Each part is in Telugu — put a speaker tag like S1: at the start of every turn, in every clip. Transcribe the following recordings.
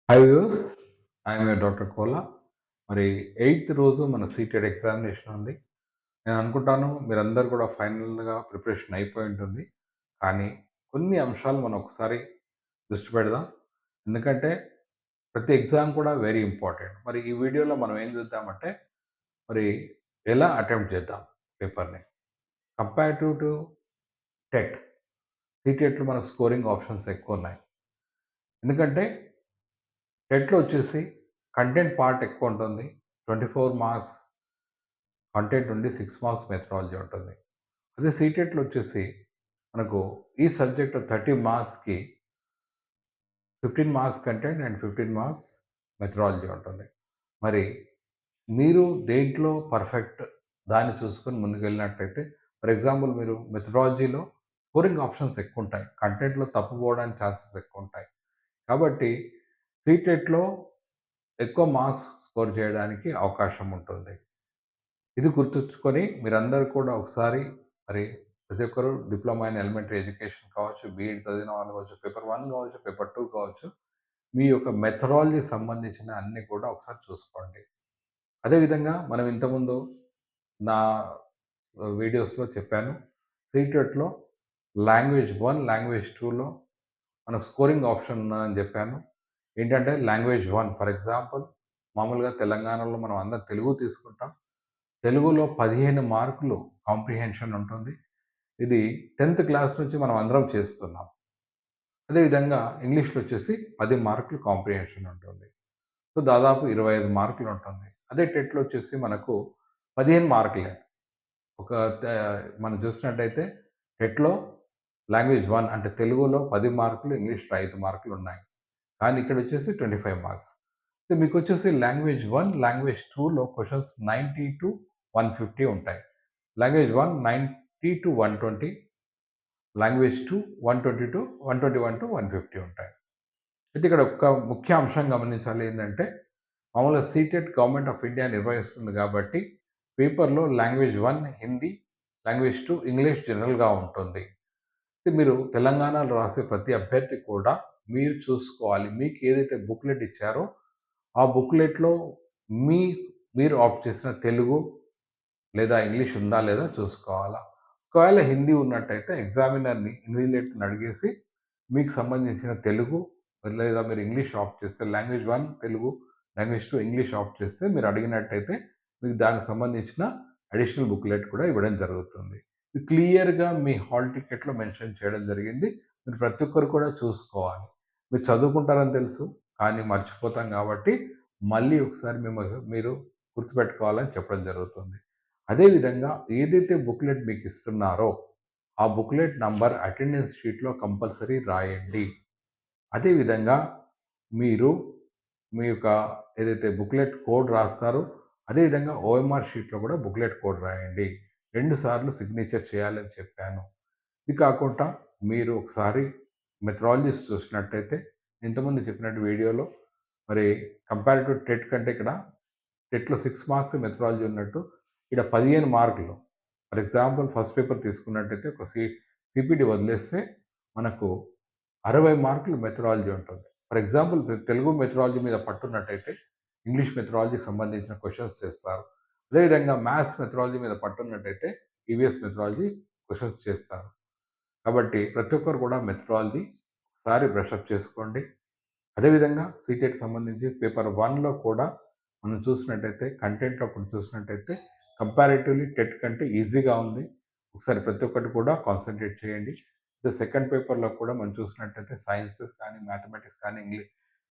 S1: Hi viewers, I'm your doctor Kola. మరి ఎయిత్ రోజు మన సీటెడ్ ఎగ్జామినేషన్ ఉంది. నేను అనుకుంటాను మీరందరూ కూడా ఫైనల్‌గా ప్రిపరేషన్ అయిపోయి ఉంటుంది. కానీ కొన్ని అంశాలు మనం ఒకసారి దృష్టి పెడదాం. ఎందుకంటే ప్రతి ఎగ్జామ్ కూడా వెరీ ఇంపార్టెంట్. మరి ఈ వీడియోలో మనం ఏం చూద్దామంటే మరి ఎలా అటెంప్ట్ చేద్దాం పేపర్‌ని. Comparative to TET. సీటెట్‌లో మనకు స్కోరింగ్ ఆప్షన్స్ ఎక్కువున్నాయి. ఎందుకంటే టెట్‌లో వచ్చేసి కంటెంట్ పార్ట్ ఎక్కువుంటుంది. 24 మార్క్స్ కంటెంట్ ఉండి 6 మార్క్స్ మెథడాలజీ ఉంటుంది. అదే సీటెట్‌లో వచ్చేసి మనకు ఈ సబ్జెక్ట్ 30 మార్క్స్‌కి 15 marks content and 15 marks methodology ఉంటుంది. మరి మీరు దేంట్లో పర్ఫెక్ట్ దాన్ని చూసుకొని ముందుకెళ్ళినట్టయితే ఫర్ ఎగ్జాంపుల్ మీరు మెథడాలజీలో స్కోరింగ్ ఆప్షన్స్ ఎక్కువుంటాయి. కంటెంట్‌లో తప్పిపోవడానికి ఛాన్సెస్ ఎక్కువుంటాయి. కాబట్టి సీటెట్‌లో ఎక్కువ మార్క్స్ స్కోర్ చేయడానికి అవకాశం ఉంటుంది. ఇది గుర్తుంచుకొని మీరందరూ కూడా ఒకసారి మరి ప్రతి ఒక్కరు డిప్లొమా ఇన్ ఎలిమెంటరీ ఎడ్యుకేషన్ కావచ్చు, బీఎడ్ చదివిన వాళ్ళు కావచ్చు, పేపర్ 1 కావచ్చు, పేపర్ 2 కావచ్చు, మీ యొక్క మెథడాలజీకి సంబంధించిన అన్నీ కూడా ఒకసారి చూసుకోండి. అదేవిధంగా మనం ఇంతకుముందు నా వీడియోస్‌లో చెప్పాను. సీటెట్‌లో లాంగ్వేజ్ 1, లాంగ్వేజ్ 2లో మనకు స్కోరింగ్ ఆప్షన్ ఉన్నదని చెప్పాను. ఏంటంటే లాంగ్వేజ్ 1 ఫర్ ఎగ్జాంపుల్ మామూలుగా తెలంగాణలో మనం అందరం తెలుగు తీసుకుంటాం. తెలుగులో 15 మార్కులు కాంప్రిహెన్షన్ ఉంటుంది. ఇది 10థ్ క్లాస్ నుంచి మనం అందరం చేస్తున్నాం. అదేవిధంగా ఇంగ్లీష్‌లో వచ్చేసి 10 మార్కులు కాంప్రిహెన్షన్ ఉంటుంది. సో, దాదాపు 25 మార్కులు ఉంటుంది. అదే టెట్‌లో వచ్చేసి మనకు 15 మార్కులే. ఒక తే మనం చూసినట్టయితే టెట్‌లో లాంగ్వేజ్ 1 అంటే తెలుగులో 10 మార్కులు, ఇంగ్లీష్‌లో 5 మార్కులు ఉన్నాయి. కానీ ఇక్కడొచ్చేసి 25 మార్క్స్. సో, మీకొచ్చేసి లాంగ్వేజ్ 1, లాంగ్వేజ్ 2లో క్వెషన్స్ 90-150 ఉంటాయి. లాంగ్వేజ్ 1 90-120, లాంగ్వేజ్ 2 121-150 ఉంటాయి. అయితే ఇక్కడ ఒక ముఖ్య అంశం గమనించాలి ఏందంటే, మామూలుగా సీటెట్ గవర్నమెంట్ ఆఫ్ ఇండియా నిర్వహిస్తుంది కాబట్టి, పేపర్‌లో లాంగ్వేజ్ 1 హిందీ, లాంగ్వేజ్ 2 ఇంగ్లీష్ జనరల్‌గా ఉంటుంది. అయితే మీరు తెలంగాణలో రాసే ప్రతి అభ్యర్థి కూడా మీరు చూసుకోవాలి. మీకు ఏదైతే బుక్‌లెట్ ఇచ్చారో, ఆ బుక్‌లెట్‌లో మీ మీరు ఆప్ట్ చేసిన తెలుగు లేదా ఇంగ్లీష్ ఉందా లేదా చూసుకోవాలా. ఒకవేళ హిందీ ఉన్నట్టయితే ఎగ్జామినర్‌ని ఇన్విజిలేటర్‌ని అడిగేసి మీకు సంబంధించిన తెలుగు లేదా మీరు ఇంగ్లీష్ ఆప్ట్ చేస్తే language 1 Telugu, language 2 English opt చేస్తే మీరు అడిగినట్టయితే మీకు దానికి సంబంధించిన అడిషనల్ బుక్‌లెట్ కూడా ఇవ్వడం జరుగుతుంది. ఇది క్లియర్‌గా మీ హాల్ టికెట్‌లో మెన్షన్ చేయడం జరిగింది. మీరు ప్రతి ఒక్కరు కూడా చూసుకోవాలి. మీరు చదువుకుంటారని తెలుసు. కానీ మర్చిపోతాం కాబట్టి మళ్ళీ ఒకసారి మీరు గుర్తుపెట్టుకోవాలని చెప్పడం జరుగుతుంది. అదేవిధంగా ఏదైతే బుక్‌లెట్ మీకిస్తున్నారో, ఆ బుక్‌లెట్ నంబర్ అటెండెన్స్ షీట్‌లో కంపల్సరీ రాయండి. అదేవిధంగా మీరు మీ యొక్క ఏదైతే బుక్‌లెట్ కోడ్ రాస్తారో, అదేవిధంగా ఓఎంఆర్ షీట్‌లో కూడా బుక్‌లెట్ కోడ్ రాయండి. 2 సార్లు సిగ్నేచర్ చేయాలని చెప్పాను. ఇది కాకుండా మీరు ఒకసారి మెథడాలజీస్ చూసినట్టయితే, ఇంతకుముందు చెప్పినట్టు వీడియోలో మరి కంపారిటివ్ టెట్ కంటే ఇక్కడ టెట్‌లో 6 మార్క్స్ మెథడాలజీ ఉన్నట్టు, ఈడ 15 మార్కులు. ఫర్ ఎగ్జాంపుల్ ఫస్ట్ పేపర్ తీసుకున్నట్టయితే ఒక సీపీటీ వదిలేస్తే మనకు 60 మార్కులు మెథడాలజీ ఉంటుంది. ఫర్ ఎగ్జాంపుల్ తెలుగు మెథడాలజీ మీద పట్టున్నట్టయితే, ఇంగ్లీష్ మెథడాలజీకి సంబంధించిన క్వెషన్స్ చేస్తారు. అదేవిధంగా మ్యాథ్స్ మెథడాలజీ మీద పట్టున్నట్టయితే, ఈవీఎస్ మెథడాలజీ క్వెషన్స్ చేస్తారు. కాబట్టి ప్రతి ఒక్కరు కూడా మెథడాలజీ ఒకసారి బ్రషప్ చేసుకోండి. అదేవిధంగా సీటెట్‌కి సంబంధించి పేపర్ 1లో కూడా మనం చూసినట్టయితే కంటెంట్‌లో కూడా చూసినట్టయితే కంపారిటివ్‌లీ టెట్ కంటే ఈజీగా ఉంది. ఒకసారి ప్రతి ఒక్కటి కూడా కాన్సంట్రేట్ చేయండి. సెకండ్ పేపర్‌లో కూడా మనం చూసినట్టయితే సైన్సెస్ కానీ, మ్యాథమెటిక్స్ కానీ,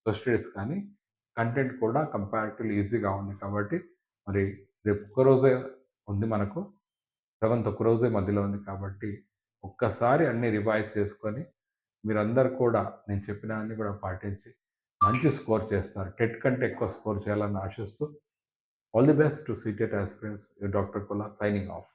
S1: సోషల్ స్టడీస్ కానీ కంటెంట్ కూడా కంపారిటివ్‌లీ ఈజీగా ఉంది. కాబట్టి మరి రేపు ఒక్కరోజే ఉంది మనకు. సెవెంత్ ఒక్కరోజే మధ్యలో ఉంది కాబట్టి ఒక్కసారి అన్నీ రివైజ్ చేసుకొని మీరందరూ కూడా నేను చెప్పినవన్నీ కూడా పాటించి మంచి స్కోర్ చేస్తారు. టెట్ కంటే ఎక్కువ స్కోర్ చేయాలని ఆశిస్తూ all the best to CTET aspirants. Your doctor కుల్లా సైనింగ్ ఆఫ్.